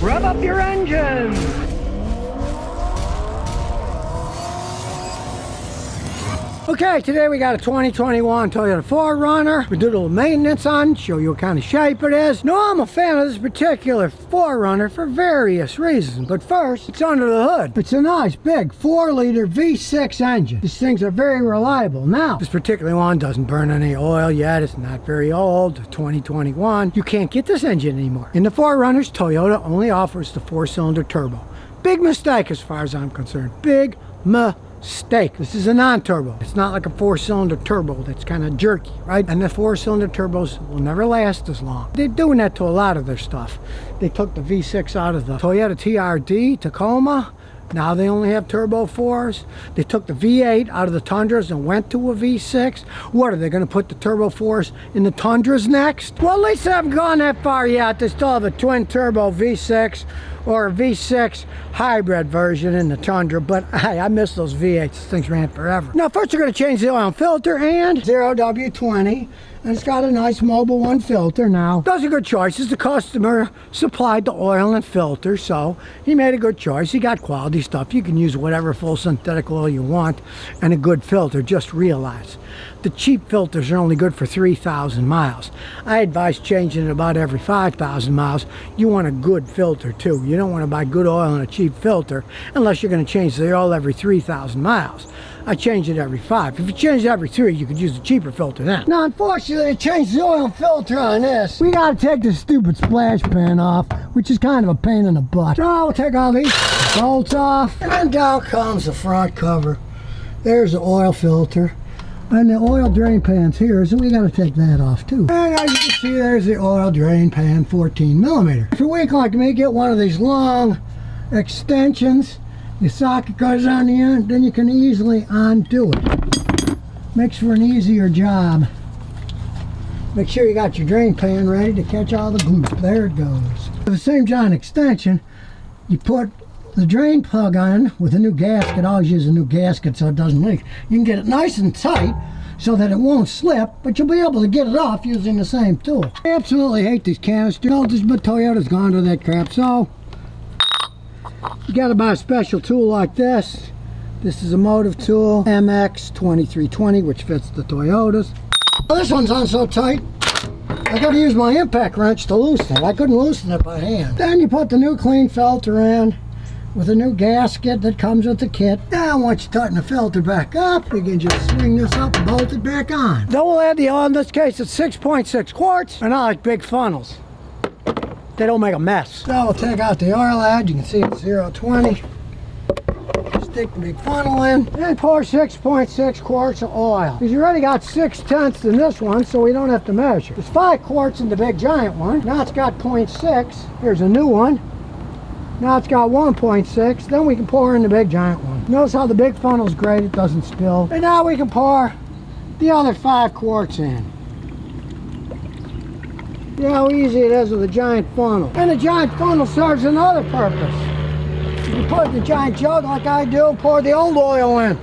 Rev up your engines! Okay, today we got a 2021 Toyota 4Runner. We did a little maintenance on, show you what kind of shape it is. Now, I'm a fan of this particular 4Runner for various reasons, but first, it's under the hood. It's a nice big 4-liter V6 engine. These things are very reliable. Now, this particular one doesn't burn any oil yet. It's not very old, 2021. You can't get this engine anymore. In the 4Runners, Toyota only offers the 4-cylinder turbo. Big mistake as far as I'm concerned. Big mistake. This is a non-turbo. It's not like a 4-cylinder turbo that's kind of jerky, right? And the 4-cylinder turbos will never last as long. They're doing that to a lot of their stuff. They took the V6 out of the Toyota TRD Tacoma. Now they only have turbo 4s. They took the V8 out of the Tundras and went to a V6. What, are they going to put the turbo 4s in the Tundras next? Well, at least they haven't gone that far yet. They still have a twin turbo V6 or a V6 hybrid version in the Tundra, but hey, I miss those V8s. These things ran forever. Now, first you're going to change the oil filter and 0W20. And it's got a nice Mobil 1 filter. Now, those are good choices. The customer supplied the oil and filter, so he made a good choice. He got quality stuff. You can use whatever full synthetic oil you want and a good filter. Just realize the cheap filters are only good for 3,000 miles. I advise changing it about every 5,000 miles. You want a good filter too. You don't want to buy good oil and a cheap filter unless you're going to change the oil every 3,000 miles. I change it every 5. If you change it every 3, you could use a cheaper filter then. Now, unfortunately, to change the oil filter on this, we got to take this stupid splash pan off, which is kind of a pain in the butt. So we'll take all these bolts off, and then down comes the front cover. There's the oil filter. And the oil drain pan's here, so we got to take that off too. And as you can see, there's the oil drain pan, 14 millimeter. If you're weak like me, get one of these long extensions. Your socket goes on the end, then you can easily undo it. Makes for an easier job. Make sure you got your drain pan ready to catch all the goop. There it goes. With the same giant extension, you put the drain plug on with a new gasket. Always use a new gasket so it doesn't leak. You can get it nice and tight so that it won't slip, but you'll be able to get it off using the same tool. I absolutely hate these canister filters, but Toyota's gone to that crap, so you gotta buy a special tool like this. This is a motive tool, MX2320, which fits the Toyotas. Well, this one's on so tight, I gotta use my impact wrench to loosen it. I couldn't loosen it by hand. Then you put the new clean filter in with a new gasket that comes with the kit. Now, once you tighten the filter back up, you can just swing this up and bolt it back on. Then we'll add the oil. In this case, it's 6.6 quarts, and I like big funnels. They don't make a mess. Now we'll take out the oil ad. You can see it's 0.20. Stick the big funnel in and pour 6.6 quarts of oil. Because you already got 6/10 in this one, so we don't have to measure. There's 5 quarts in the big giant one. Now it's got 0.6. Here's a new one. Now it's got 1.6. Then we can pour in the big giant one. Notice how the big funnel's great. It doesn't spill. And now we can pour the other 5 quarts in. See how easy it is with a giant funnel. And the giant funnel serves another purpose. You put the giant jug like I do, pour the old oil in.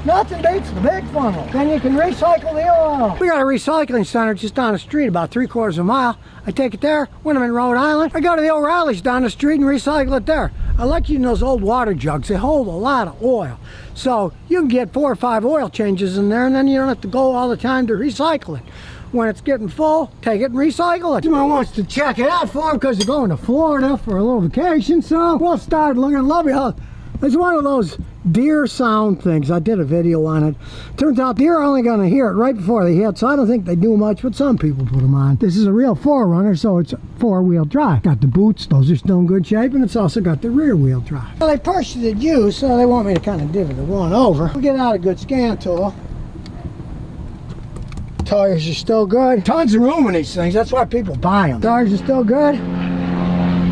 Nothing beats the big funnel. Then you can recycle the oil. We got a recycling center just down the street, about 3/4 of a mile. I take it there. When I'm in Rhode Island, I go to the O'Reilly's down the street and recycle it there. I like using those old water jugs. They hold a lot of oil. So you can get 4 or 5 oil changes in there, and then you don't have to go all the time to recycle it. When it's getting full, take it and recycle it. Someone wants to check it out for them because they're going to Florida for a little vacation, so we'll start looking lovely. It's one of those deer sound things. I did a video on it. Turns out deer are only going to hear it right before they hit, so I don't think they do much, but some people put them on. This is a real 4Runner, so it's 4-wheel drive. Got the boots, those are still in good shape, and it's also got the rear wheel drive. Well, they purchased it used, so they want me to kind of divvy the one over. We'll get out a good scan tool. Tires are still good. Tons of room in these things. That's why people buy them. Tires are still good.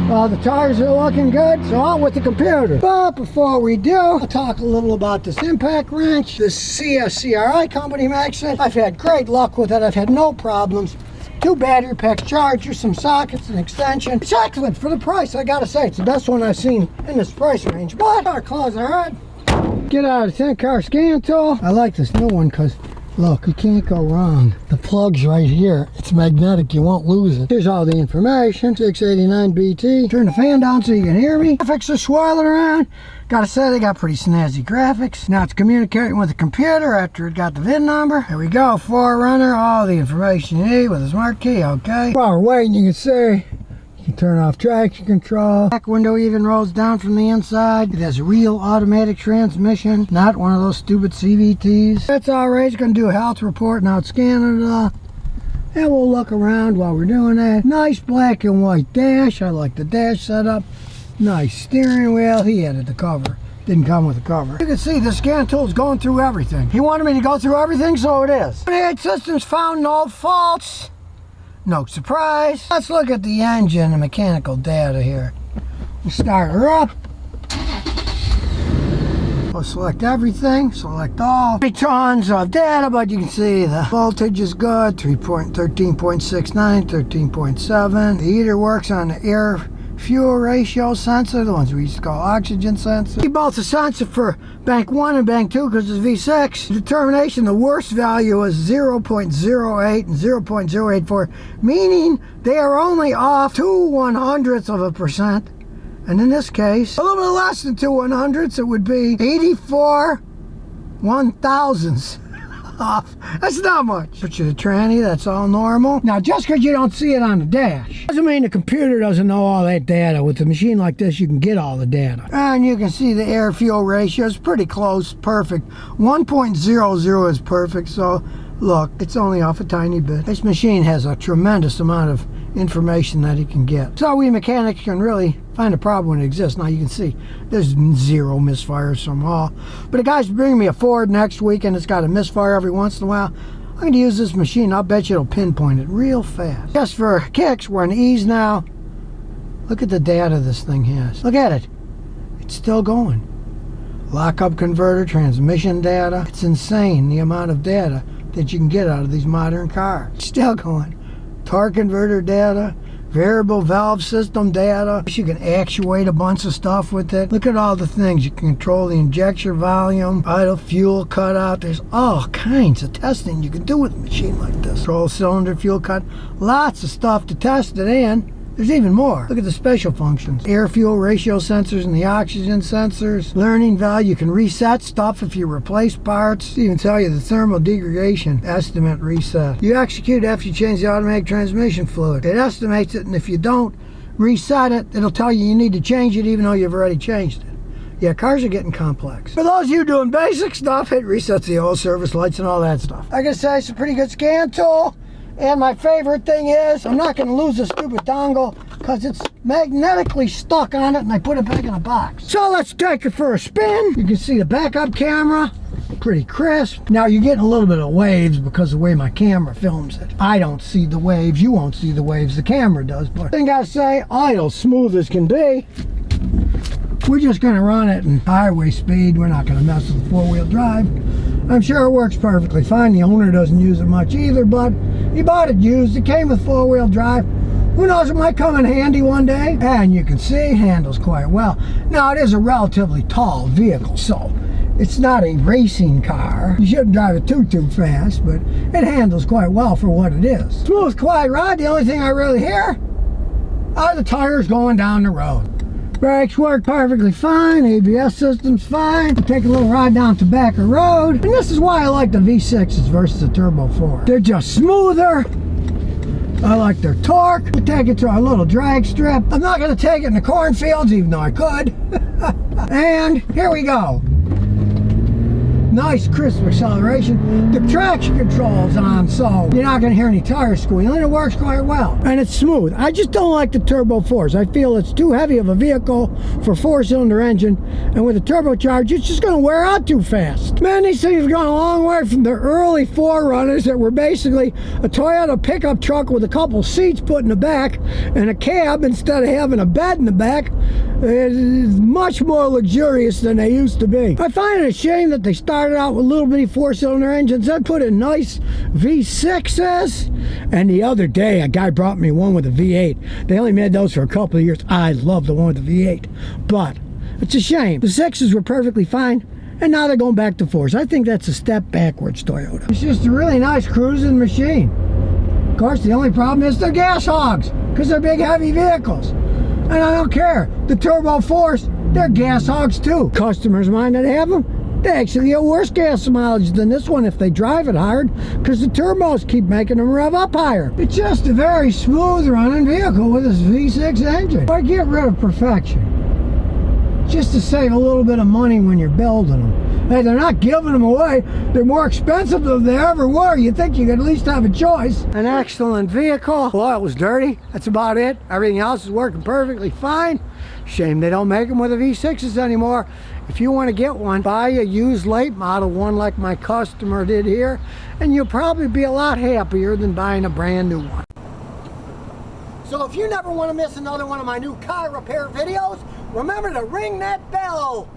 The tires are looking good, so on with the computer. But before we do, I'll talk a little about this impact wrench. This CSCRI company makes it. I've had great luck with it. I've had no problems. 2 battery packs, chargers, some sockets, an extension. It's excellent for the price. I gotta say, it's the best one I've seen in this price range. But our clothes are right. Get out of the 10-car scan tool. I like this new one because Look, you can't go wrong. The plug's right here. It's magnetic. You won't lose it. Here's all the information. 689 BT. Turn the fan down so you can hear me. Graphics are swirling around. Gotta say, they got pretty snazzy graphics. Now it's communicating with the computer after it got the VIN number. Here we go. 4Runner. All the information you need with a smart key. Okay. While we're waiting, you can see you can turn off traction control. Back window even rolls down from the inside. It has a real automatic transmission, not one of those stupid CVTs. That's all right. It's going to do a health report. Now it's scanning it all. And we'll look around while we're doing that. Nice black and white dash. I like the dash setup. Nice steering wheel. He added the cover. Didn't come with a cover. You can see the scan tool's going through everything. He wanted me to go through everything, so it is. 28 systems found no faults. No surprise. Let's look at the engine and mechanical data here. We'll start her up. We'll select everything, select all. 3 tons of data, but you can see the voltage is good. 13.69, 13.7. The heater works on the air fuel ratio sensor, the ones we used to call oxygen sensor. Both the sensor for bank 1 and bank 2 because it's V6. Determination, the worst value is 0.08 and 0.084, meaning they are only off 0.02%. And in this case, a little bit less than 0.02, it would be 84 1,000ths off. That's not much. Put you the tranny, that's all normal. Now, just because you don't see it on the dash doesn't mean the computer doesn't know all that data. With a machine like this, you can get all the data. And you can see the air-fuel ratio is pretty close, perfect. 1.00 is perfect, so look, it's only off a tiny bit. This machine has a tremendous amount of information that it can get. So we mechanics can really find a problem when it exists. Now you can see there's 0 misfires from all. But the guy's bringing me a Ford next week and it's got a misfire every once in a while. I'm going to use this machine. I'll bet you it'll pinpoint it real fast. Just for kicks, we're in ease now. Look at the data this thing has. Look at it. It's still going. Lockup converter, transmission data. It's insane the amount of data that you can get out of these modern cars. It's still going. Torque converter data, variable valve system data. You can actuate a bunch of stuff with it. Look at all the things. You can control the injection volume, idle fuel cutout. There's all kinds of testing you can do with a machine like this. Control cylinder fuel cut. Lots of stuff to test it in. There's even more. Look at the special functions. Air-fuel ratio sensors and the oxygen sensors. Learning value. You can reset stuff if you replace parts. Even tell you the thermal degradation estimate reset. You execute after you change the automatic transmission fluid. It estimates it, and if you don't reset it, it'll tell you need to change it even though you've already changed it. Yeah, cars are getting complex. For those of you doing basic stuff, it resets the oil, service lights, and all that stuff. I gotta say, it's a pretty good scan tool. And my favorite thing is, I'm not going to lose the stupid dongle because it's magnetically stuck on it and I put it back in a box. So let's take it for a spin. You can see the backup camera, pretty crisp. Now you're getting a little bit of waves because of the way my camera films it. I don't see the waves, you won't see the waves, the camera does. But I think I say idle, smooth as can be. We're just going to run it in highway speed. We're not going to mess with the 4-wheel drive. I'm sure it works perfectly fine. The owner doesn't use it much either, but he bought it used. It came with 4-wheel drive. Who knows, it might come in handy one day. And you can see it handles quite well. Now, it is a relatively tall vehicle, so it's not a racing car. You shouldn't drive it too fast, but it handles quite well for what it is. Smooth, quiet ride. The only thing I really hear are the tires going down the road. Brakes work perfectly fine, ABS system's fine. We'll take a little ride down Tobacco Road. And this is why I like the V6s versus the Turbo 4. They're just smoother. I like their torque. We'll take it to our little drag strip. I'm not going to take it in the cornfields, even though I could. And here we go. Nice crisp acceleration. The traction control's on, so you're not going to hear any tire squealing. It works quite well. And it's smooth. I just don't like the Turbo 4s. I feel it's too heavy of a vehicle for a 4-cylinder engine. And with a turbocharged, it's just going to wear out too fast. Man, these things have gone a long way from the early 4Runners that were basically a Toyota pickup truck with a couple seats put in the back and a cab instead of having a bed in the back. It's much more luxurious than they used to be. I find it a shame that they started out with little bitty 4-cylinder engines, then put in nice V6s. And the other day, a guy brought me one with a V8. They only made those for a couple of years. I love the one with the V8, but it's a shame. The 6s were perfectly fine. and now they're going back to 4s. I think that's a step backwards, Toyota. It's just a really nice cruising machine. Of course, the only problem is they're gas hogs, because they're big, heavy vehicles. And I don't care. The Turbo 4s, they're gas hogs too. Customers of mine that have them, they actually get worse gas mileage than this one if they drive it hard, because the turbos keep making them rev up higher. It's just a very smooth running vehicle with this V6 engine. Why get rid of perfection? Just to save a little bit of money when you're building them. Hey, they're not giving them away. They're more expensive than they ever were. You'd think you could at least have a choice. An excellent vehicle. Oil was dirty. That's about it. Everything else is working perfectly fine. Shame they don't make them with the V6s anymore. If you want to get one, buy a used late model one like my customer did here, and you'll probably be a lot happier than buying a brand new one. So if you never want to miss another one of my new car repair videos, remember to ring that bell.